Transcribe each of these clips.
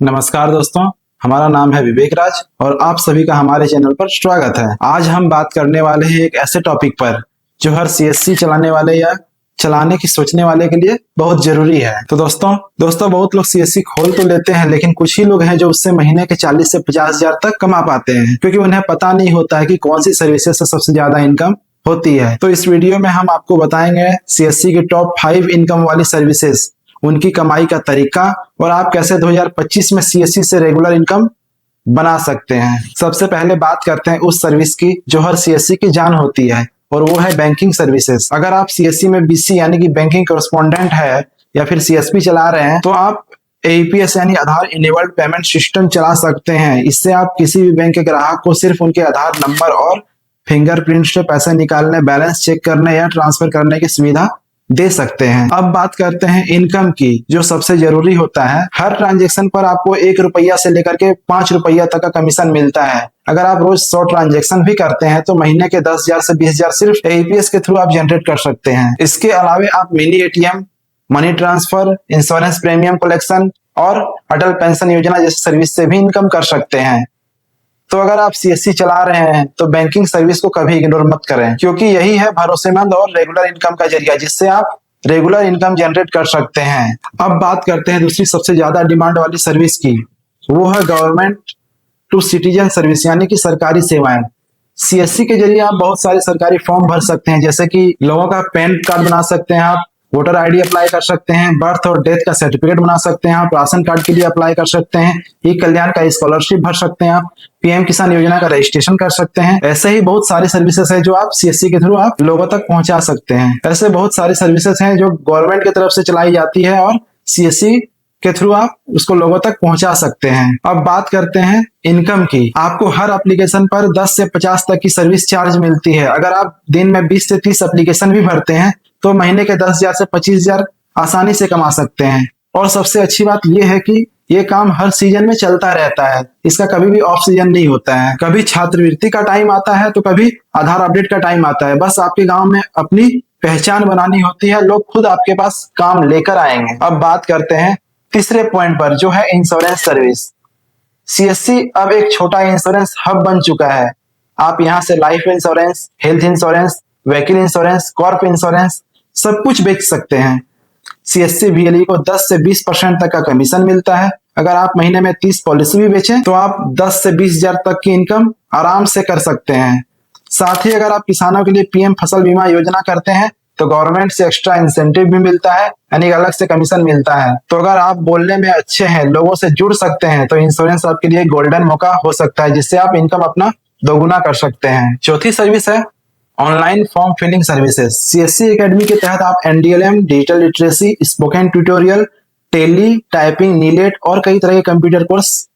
नमस्कार दोस्तों, हमारा नाम है विवेक राज और आप सभी का हमारे चैनल पर स्वागत है। आज हम बात करने वाले हैं एक ऐसे टॉपिक पर जो हर सीएससी चलाने वाले या चलाने की सोचने वाले के लिए बहुत जरूरी है। तो दोस्तों बहुत लोग सीएससी खोल तो लेते हैं, लेकिन कुछ ही लोग हैं जो उससे महीने के 40 से 50 हजार तक कमा पाते हैं, क्योंकि उन्हें पता नहीं होता है कि कौन सी सर्विसेज से सबसे ज्यादा इनकम होती है। तो इस वीडियो में हम आपको बताएंगे सीएससी की टॉप 5 इनकम वाली सर्विसेज, उनकी कमाई का तरीका और आप कैसे 2025 में सीएससी से रेगुलर इनकम बना सकते हैं। सबसे पहले बात करते हैं उस सर्विस की जो हर सीएससी की जान होती है, और वो है बैंकिंग सर्विसेज। अगर आप सीएससी में बीसी यानी कि बैंकिंग कॉरेस्पोंडेंट है या फिर सीएसपी चला रहे हैं, तो आप एईपीएस यानी आधार इनेबल्ड पेमेंट सिस्टम चला सकते हैं। इससे आप किसी भी बैंक के ग्राहक को सिर्फ उनके आधार नंबर और फिंगरप्रिंट से पैसे निकालने, बैलेंस चेक करने या ट्रांसफर करने की सुविधा दे सकते हैं। अब बात करते हैं इनकम की, जो सबसे जरूरी होता है। हर ट्रांजैक्शन पर आपको 1 रुपया से लेकर के 5 रुपया तक का कमीशन मिलता है। अगर आप रोज 100 ट्रांजैक्शन भी करते हैं तो महीने के 10,000 से 20,000 सिर्फ एईपीएस के थ्रू आप जनरेट कर सकते हैं। इसके अलावा आप mini ATM, money transfer, insurance premium collection और अटल पेंशन योजना जैसी सर्विस से भी इनकम कर सकते हैं। तो अगर आप सीएससी चला रहे हैं तो बैंकिंग सर्विस को कभी इग्नोर मत करें, क्योंकि यही है भरोसेमंद और रेगुलर इनकम का जरिया जिससे आप रेगुलर इनकम जनरेट कर सकते हैं। अब बात करते हैं दूसरी सबसे ज्यादा डिमांड वाली सर्विस की, वो है गवर्नमेंट टू सिटीजन सर्विस यानी कि सरकारी सेवाएं। सीएससी के जरिए आप बहुत सारे सरकारी फॉर्म भर सकते हैं, जैसे कि लोगों का पैन कार्ड बना सकते हैं, आप वोटर आईडी अप्लाई कर सकते हैं, बर्थ और डेथ का सर्टिफिकेट बना सकते हैं, आप राशन कार्ड के लिए अप्लाई कर सकते हैं, ई कल्याण का स्कॉलरशिप भर सकते हैं, आप पीएम किसान योजना का रजिस्ट्रेशन कर सकते हैं। ऐसे ही बहुत सारी सर्विसेज है जो आप सीएससी के थ्रू आप लोगों तक पहुंचा सकते हैं। ऐसे बहुत सारी सर्विसेज हैं जो गवर्नमेंट की तरफ से चलाई जाती है और सीएससी के थ्रू आप उसको लोगों तक पहुंचा सकते हैं। अब बात करते हैं इनकम की। आपको हर एप्लीकेशन पर 10 से 50 तक की सर्विस चार्ज मिलती है। अगर आप दिन में 20 से 30 एप्लीकेशन भी भरते हैं तो महीने के 10,000 से 25,000 आसानी से कमा सकते हैं। और सबसे अच्छी बात यह है कि ये काम हर सीजन में चलता रहता है, इसका कभी भी ऑफ सीजन नहीं होता है। कभी छात्रवृत्ति का टाइम आता है तो कभी आधार अपडेट का टाइम आता है। बस आपके गांव में अपनी पहचान बनानी होती है, लोग खुद आपके पास काम लेकर आएंगे। अब बात करते हैं तीसरे पॉइंट पर, जो है इंश्योरेंस सर्विस। सीएससी अब एक छोटा इंश्योरेंस हब बन चुका है। आप यहाँ से life insurance, health insurance, vehicle insurance, Corp insurance सब कुछ बेच सकते हैं। सीएससी वीएलई को 10 से 20% तक का कमीशन मिलता है। अगर आप महीने में 30 पॉलिसी भी बेचें तो आप 10 से 20,000 तक की इनकम आराम से कर सकते हैं। साथ ही अगर आप किसानों के लिए पीएम फसल बीमा योजना करते हैं तो गवर्नमेंट से एक्स्ट्रा इंसेंटिव भी मिलता है, यानी अलग से कमीशन मिलता है। तो अगर आप बोलने में अच्छे हैं, लोगों से जुड़ सकते हैं, तो इंश्योरेंस आपके लिए गोल्डन मौका हो सकता है जिससे आप इनकम अपना दोगुना कर सकते हैं। चौथी सर्विस है online form filling services. CSC academy के तहत आप NDLM, digital literacy, spoken tutorial, Tally, typing, NIELIT और कई तरह के कंप्यूटर कोर्स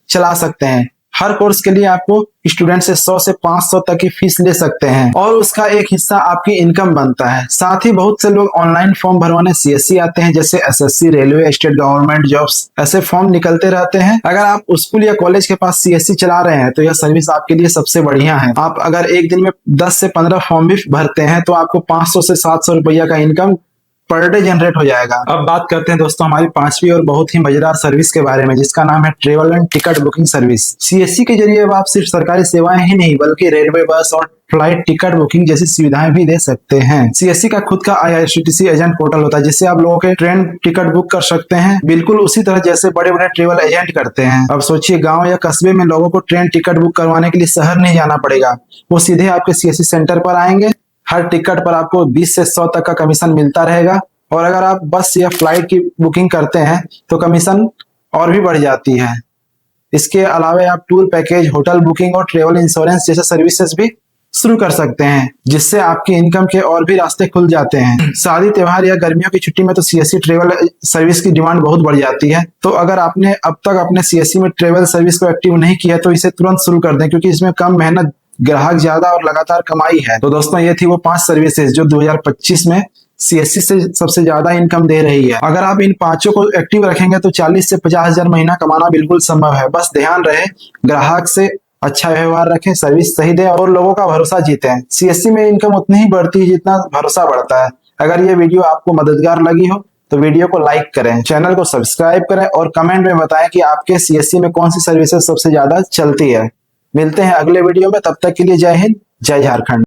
चला सकते हैं। हर कोर्स के लिए आपको स्टूडेंट से 100 से 500 तक की फीस ले सकते हैं और उसका एक हिस्सा आपकी इनकम बनता है। साथ ही बहुत से लोग ऑनलाइन फॉर्म भरवाने सीएससी आते हैं, जैसे SSC, railway, state government jobs, ऐसे फॉर्म निकलते रहते हैं। अगर आप स्कूल या कॉलेज के पास सीएससी चला रहे हैं तो यह सर्विस आपके लिए सबसे बढ़िया है। आप अगर एक दिन में 10 से 15 फॉर्म भी भरते हैं तो आपको 500 से 700 रुपया का इनकम पर डे जनरेट हो जाएगा। अब बात करते हैं दोस्तों हमारी पांचवी और बहुत ही मजेदार सर्विस के बारे में, जिसका नाम है travel and ticket booking service. CSC के जरिए आप सिर्फ सरकारी सेवाएं ही नहीं बल्कि रेलवे, बस और फ्लाइट टिकट बुकिंग जैसी सुविधाएं भी दे सकते हैं। सीएससी का खुद का आईआरसीटीसी एजेंट पोर्टल होता है जिससे आप लोगों के ट्रेन टिकट बुक कर सकते हैं, बिल्कुल उसी तरह जैसे बड़े बड़े ट्रेवल एजेंट करते हैं। अब सोचिए, गाँव या कस्बे में लोगों को ट्रेन टिकट बुक करवाने के लिए शहर नहीं जाना पड़ेगा, वो सीधे आपके सीएससी सेंटर पर आएंगे। हर टिकट पर आपको 20 से 100 तक का कमीशन मिलता रहेगा। और अगर आप बस या फ्लाइट की बुकिंग करते हैं तो कमीशन और भी बढ़ जाती है। इसके अलावा आप टूर पैकेज, होटल बुकिंग और ट्रेवल इंश्योरेंस जैसे सर्विसेज भी शुरू कर सकते हैं, जिससे आपकी इनकम के और भी रास्ते खुल जाते हैं। शादी, त्योहार या गर्मियों की छुट्टी में तो सीएससी ट्रेवल सर्विस की डिमांड बहुत बढ़ जाती है। तो अगर आपने अब तक अपने सीएससी में ट्रेवल सर्विस को एक्टिव नहीं किया तो इसे तुरंत शुरू कर दें, क्योंकि इसमें कम मेहनत, ग्राहक ज्यादा और लगातार कमाई है। तो दोस्तों ये थी वो 5 सर्विसेज जो 2025 में सीएससी से सबसे ज्यादा इनकम दे रही है। अगर आप इन पांचों को एक्टिव रखेंगे तो 40 से 50,000 महीना कमाना बिल्कुल संभव है। बस ध्यान रहे, ग्राहक से अच्छा व्यवहार रखें, सर्विस सही दें और लोगों का भरोसा जीतें। सीएससी में इनकम उतनी ही बढ़ती है जितना भरोसा बढ़ता है। अगर ये वीडियो आपको मददगार लगी हो तो वीडियो को लाइक करें, चैनल को सब्सक्राइब करें और कमेंट में बताएं कि आपके सीएससी में कौन सी सर्विसेज सबसे ज्यादा चलती है। मिलते हैं अगले वीडियो में, तब तक के लिए जय हिंद, जय झारखंड।